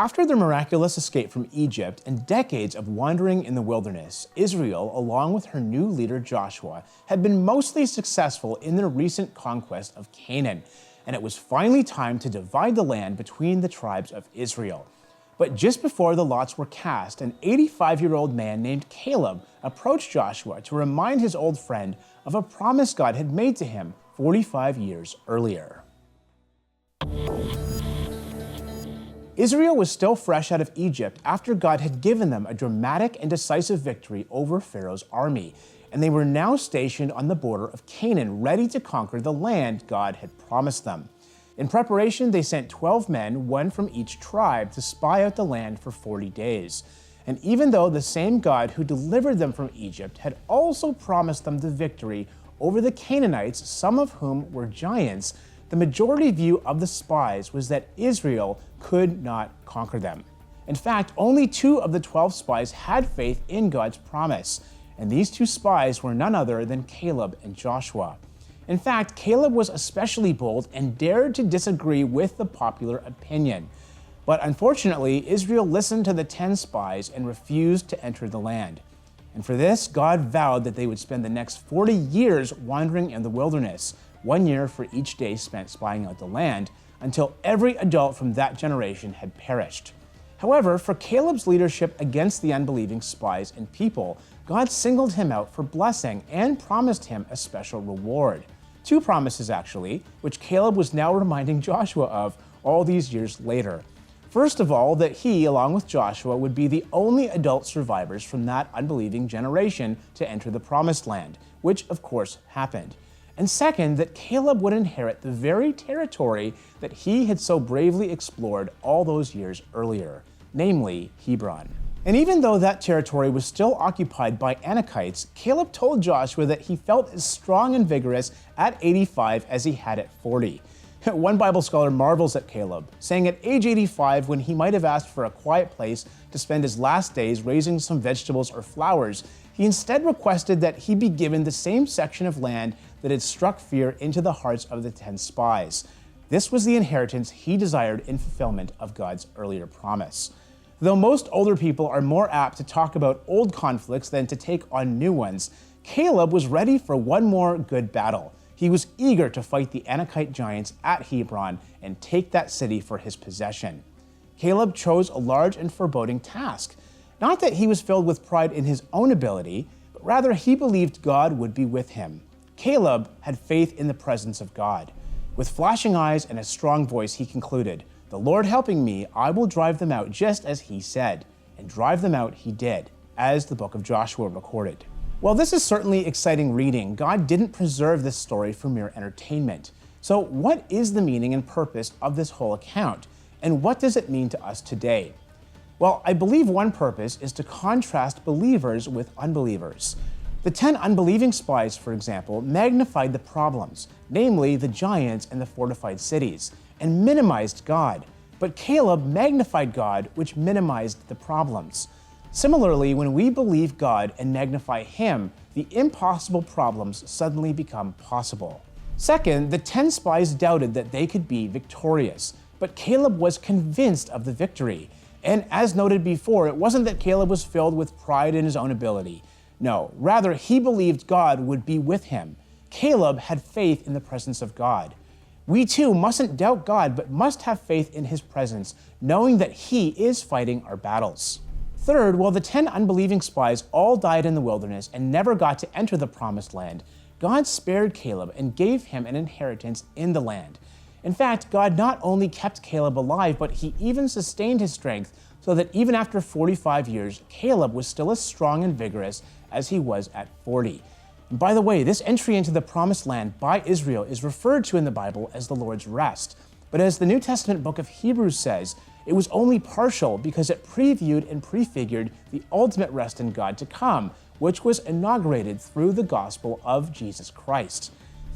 After their miraculous escape from Egypt and decades of wandering in the wilderness, Israel, along with her new leader Joshua, had been mostly successful in their recent conquest of Canaan, and it was finally time to divide the land between the tribes of Israel. But just before the lots were cast, an 85-year-old man named Caleb approached Joshua to remind his old friend of a promise God had made to him 45 years earlier. Israel was still fresh out of Egypt after God had given them a dramatic and decisive victory over Pharaoh's army, and they were now stationed on the border of Canaan, ready to conquer the land God had promised them. In preparation, they sent 12 men, one from each tribe, to spy out the land for 40 days. And even though the same God who delivered them from Egypt had also promised them the victory over the Canaanites, some of whom were giants, the majority view of the spies was that Israel could not conquer them. In fact, only 2 of the 12 spies had faith in God's promise, and these 2 spies were none other than Caleb and Joshua. In fact, Caleb was especially bold and dared to disagree with the popular opinion. But unfortunately, Israel listened to the 10 spies and refused to enter the land. And for this, God vowed that they would spend the next 40 years wandering in the wilderness, 1 year for each day spent spying out the land, until every adult from that generation had perished. However, for Caleb's leadership against the unbelieving spies and people, God singled him out for blessing and promised him a special reward. 2 promises, actually, which Caleb was now reminding Joshua of all these years later. First of all, that he, along with Joshua, would be the only adult survivors from that unbelieving generation to enter the promised land, which of course happened. And second, that Caleb would inherit the very territory that he had so bravely explored all those years earlier, namely Hebron. And even though that territory was still occupied by Anakites, Caleb told Joshua that he felt as strong and vigorous at 85 as he had at 40. One Bible scholar marvels at Caleb, saying at age 85, when he might have asked for a quiet place to spend his last days raising some vegetables or flowers, he instead requested that he be given the same section of land that had struck fear into the hearts of the 10 spies. This was the inheritance he desired in fulfillment of God's earlier promise. Though most older people are more apt to talk about old conflicts than to take on new ones, Caleb was ready for one more good battle. He was eager to fight the Anakite giants at Hebron and take that city for his possession. Caleb chose a large and foreboding task. Not that he was filled with pride in his own ability, but rather he believed God would be with him. Caleb had faith in the presence of God. With flashing eyes and a strong voice, he concluded, "The Lord helping me, I will drive them out just as he said." And drive them out he did, as the book of Joshua recorded. While this is certainly exciting reading, God didn't preserve this story for mere entertainment. So what is the meaning and purpose of this whole account? And what does it mean to us today? Well, I believe one purpose is to contrast believers with unbelievers. The 10 unbelieving spies, for example, magnified the problems, namely the giants and the fortified cities, and minimized God. But Caleb magnified God, which minimized the problems. Similarly, when we believe God and magnify Him, the impossible problems suddenly become possible. Second, the 10 spies doubted that they could be victorious, but Caleb was convinced of the victory. And as noted before, it wasn't that Caleb was filled with pride in his own ability. No, rather, he believed God would be with him. Caleb had faith in the presence of God. We too mustn't doubt God, but must have faith in His presence, knowing that He is fighting our battles. Third, while the 10 unbelieving spies all died in the wilderness and never got to enter the promised land, God spared Caleb and gave him an inheritance in the land. In fact, God not only kept Caleb alive, but He even sustained his strength so that even after 45 years, Caleb was still as strong and vigorous as he was at 40. And by the way, this entry into the promised land by Israel is referred to in the Bible as the Lord's rest. But as the New Testament book of Hebrews says, it was only partial because it previewed and prefigured the ultimate rest in God to come, which was inaugurated through the gospel of Jesus Christ.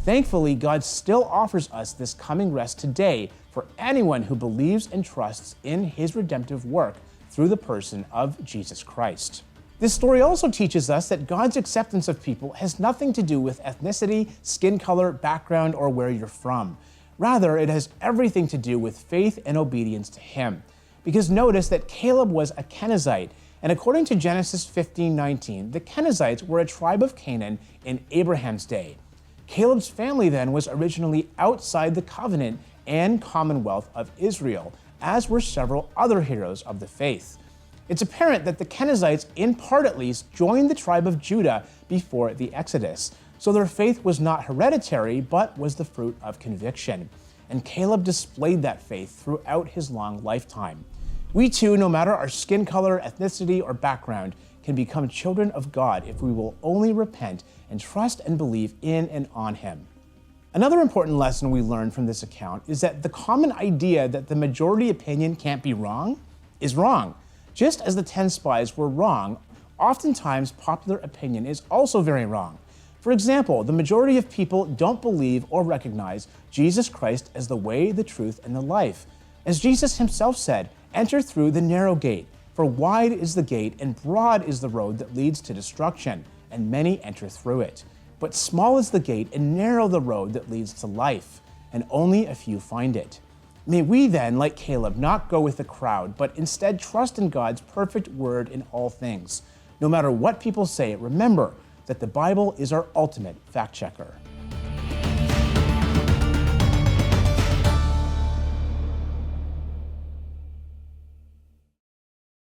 Thankfully, God still offers us this coming rest today for anyone who believes and trusts in His redemptive work through the person of Jesus Christ. This story also teaches us that God's acceptance of people has nothing to do with ethnicity, skin color, background, or where you're from. Rather, it has everything to do with faith and obedience to Him. Because notice that Caleb was a Kenizzite, and according to Genesis 15:19, the Kenizzites were a tribe of Canaan in Abraham's day. Caleb's family then was originally outside the covenant and commonwealth of Israel, as were several other heroes of the faith. It's apparent that the Kenizzites, in part at least, joined the tribe of Judah before the Exodus, so their faith was not hereditary, but was the fruit of conviction. And Caleb displayed that faith throughout his long lifetime. We too, no matter our skin color, ethnicity, or background, can become children of God if we will only repent and trust and believe in and on Him. Another important lesson we learn from this account is that the common idea that the majority opinion can't be wrong is wrong. Just as the 10 spies were wrong, oftentimes popular opinion is also very wrong. For example, the majority of people don't believe or recognize Jesus Christ as the way, the truth, and the life. As Jesus Himself said, "Enter through the narrow gate, for wide is the gate and broad is the road that leads to destruction, and many enter through it. But small is the gate and narrow the road that leads to life, and only a few find it." May we then, like Caleb, not go with the crowd, but instead trust in God's perfect word in all things. No matter what people say, remember that the Bible is our ultimate fact checker.